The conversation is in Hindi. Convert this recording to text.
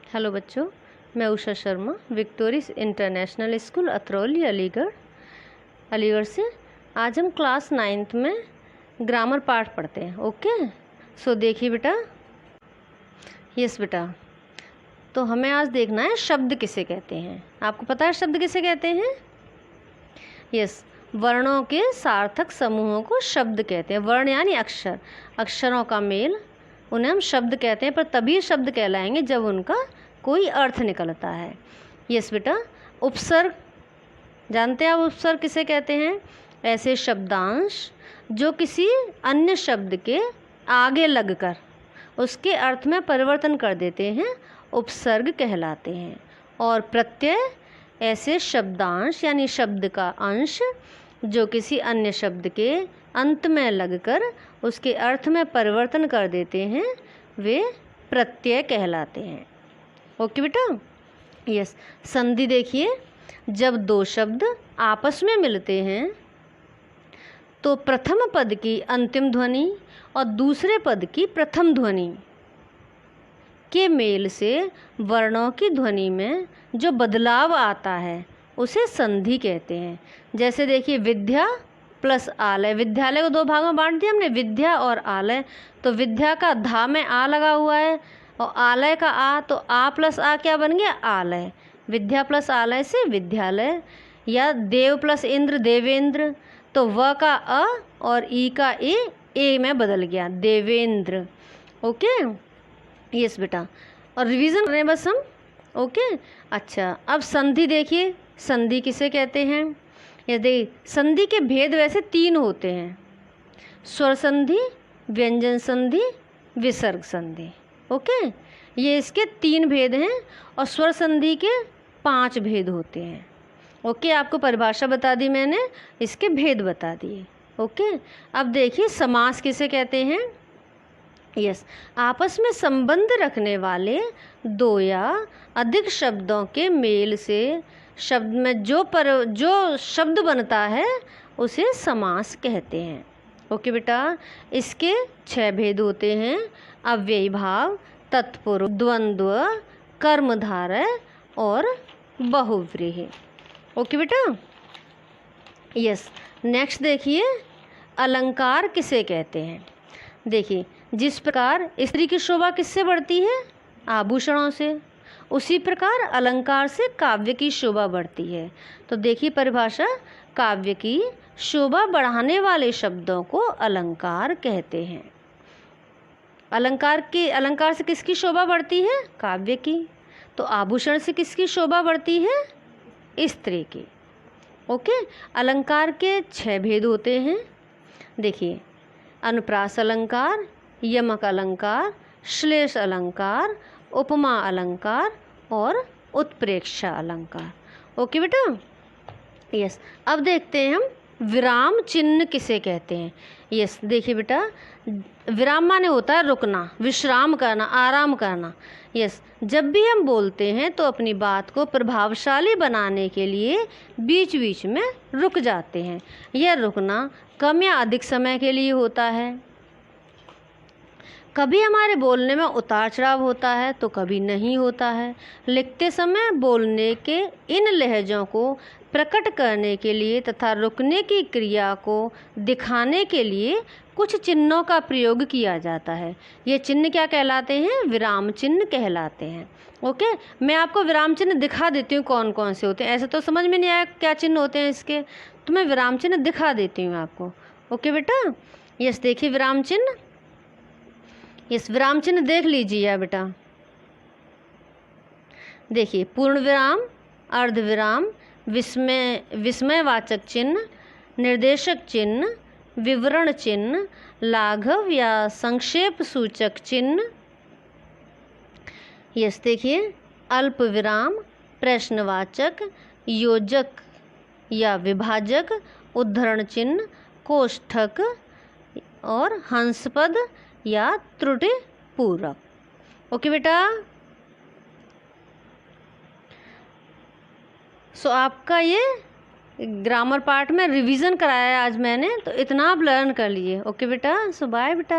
हेलो बच्चों, मैं Usha Sharma, Victoria international school Atrauli Aligarh से। आज हम क्लास 9th में ग्रामर पार्ट पढ़ते हैं। ओके, सो देखिए बेटा। यस बेटा, तो हमें आज देखना है शब्द किसे कहते हैं। आपको पता है शब्द किसे कहते हैं? यस, वर्णों के सार्थक समूहों को शब्द कहते हैं। वर्ण यानी अक्षर, अक्षरों का मेल, उन्हें हम शब्द कहते हैं। पर तभी शब्द कहलाएंगे जब उनका कोई अर्थ निकलता है। यस बेटा, उपसर्ग जानते हैं आप उपसर्ग किसे कहते हैं? ऐसे शब्दांश जो किसी अन्य शब्द के आगे लगकर उसके अर्थ में परिवर्तन कर देते हैं, उपसर्ग कहलाते हैं। और प्रत्यय ऐसे शब्दांश यानी शब्द का अंश जो किसी अन्य शब्द के अंत में लगकर उसके अर्थ में परिवर्तन कर देते हैं, वे प्रत्यय कहलाते हैं। ओके बेटा। यस, संधि देखिए, जब दो शब्द आपस में मिलते हैं तो प्रथम पद की अंतिम ध्वनि और दूसरे पद की प्रथम ध्वनि के मेल से वर्णों की ध्वनि में जो बदलाव आता है उसे संधि कहते हैं। जैसे देखिए, विद्या प्लस आलय, विद्यालय को दो भागों में बांट दिया हमने, विद्या और आलय। तो विद्या का धा में आ लगा हुआ है और आलय का आ, तो आ प्लस आ क्या बन गया? आलय। विद्या प्लस आलय से विद्यालय। या देव प्लस इंद्र देवेंद्र, तो व का अ और ई का ए में बदल गया, देवेंद्र। ओके, यस बेटा, और रिवीजन कर रहे हैं बस हम। ओके, अच्छा, अब संधि देखिए, संधि किसे कहते हैं? यदि संधि के भेद वैसे 3 होते हैं: स्वर संधि, व्यंजन संधि, विसर्ग संधि। ओके, ये इसके 3 भेद हैं और स्वर संधि के 5 भेद होते हैं। ओके, आपको परिभाषा बता दी मैंने, इसके भेद बता दिए। ओके, अब देखिए समास किसे कहते हैं? यस, आपस में संबंध रखने वाले दो या अधिक शब्दों के मेल से शब्द में जो शब्द बनता है उसे समास कहते हैं। ओके बेटा, इसके 6 भेद होते हैं: अव्ययी भाव, तत्पुरुष, द्वंद्व, कर्मधारय और बहुव्रीहि। ओके बेटा। यस, नेक्स्ट देखिए, अलंकार किसे कहते हैं? देखिए, जिस प्रकार स्त्री की शोभा किससे बढ़ती है? आभूषणों से, उसी प्रकार अलंकार से काव्य की शोभा बढ़ती है। तो देखिए परिभाषा, काव्य की शोभा बढ़ाने वाले शब्दों को अलंकार कहते हैं। अलंकार से किसकी शोभा बढ़ती है? काव्य की। तो आभूषण से किसकी शोभा बढ़ती है? स्त्री की। ओके, अलंकार के 6 भेद होते हैं। देखिए, अनुप्रास अलंकार, यमक अलंकार, श्लेष अलंकार, उपमा अलंकार और उत्प्रेक्षा अलंकार। ओके बेटा। यस, अब देखते हैं हम विराम चिन्ह किसे कहते हैं। यस, देखिए बेटा, विराम माने होता है रुकना, विश्राम करना, आराम करना। यस, जब भी हम बोलते हैं तो अपनी बात को प्रभावशाली बनाने के लिए बीच बीच में रुक जाते हैं। यह रुकना कम या अधिक समय के लिए होता है। कभी हमारे बोलने में उतार चढ़ाव होता है तो कभी नहीं होता है। लिखते समय बोलने के इन लहजों को प्रकट करने के लिए तथा रुकने की क्रिया को दिखाने के लिए कुछ चिन्हों का प्रयोग किया जाता है। ये चिन्ह क्या कहलाते हैं? विराम चिन्ह कहलाते हैं। ओके, मैं आपको विराम चिन्ह दिखा देती हूँ कौन कौन से होते हैं। ऐसे तो समझ में नहीं आया क्या चिन्ह होते हैं इसके, तो मैं विराम चिन्ह दिखा देती हूँ आपको। ओके बेटा। यस, देखिए विराम चिन्ह। यस, विराम चिन्ह देख लीजिए बेटा। देखिए, पूर्ण विराम, अर्ध विराम, विस्मयवाचक चिन्ह, निर्देशक चिन्ह, विवरण चिन्ह, लाघव या संक्षेप सूचक चिन्ह। यस, देखिए, अल्प विराम, प्रश्नवाचक, योजक या विभाजक, उद्धरण चिन्ह, कोष्ठक और हंसपद या त्रुटि पूर्वक। ओके बेटा। सो आपका ये ग्रामर पार्ट में रिवीजन कराया है आज मैंने, तो इतना आप लर्न कर लिए। ओके बेटा, सो बाय बेटा।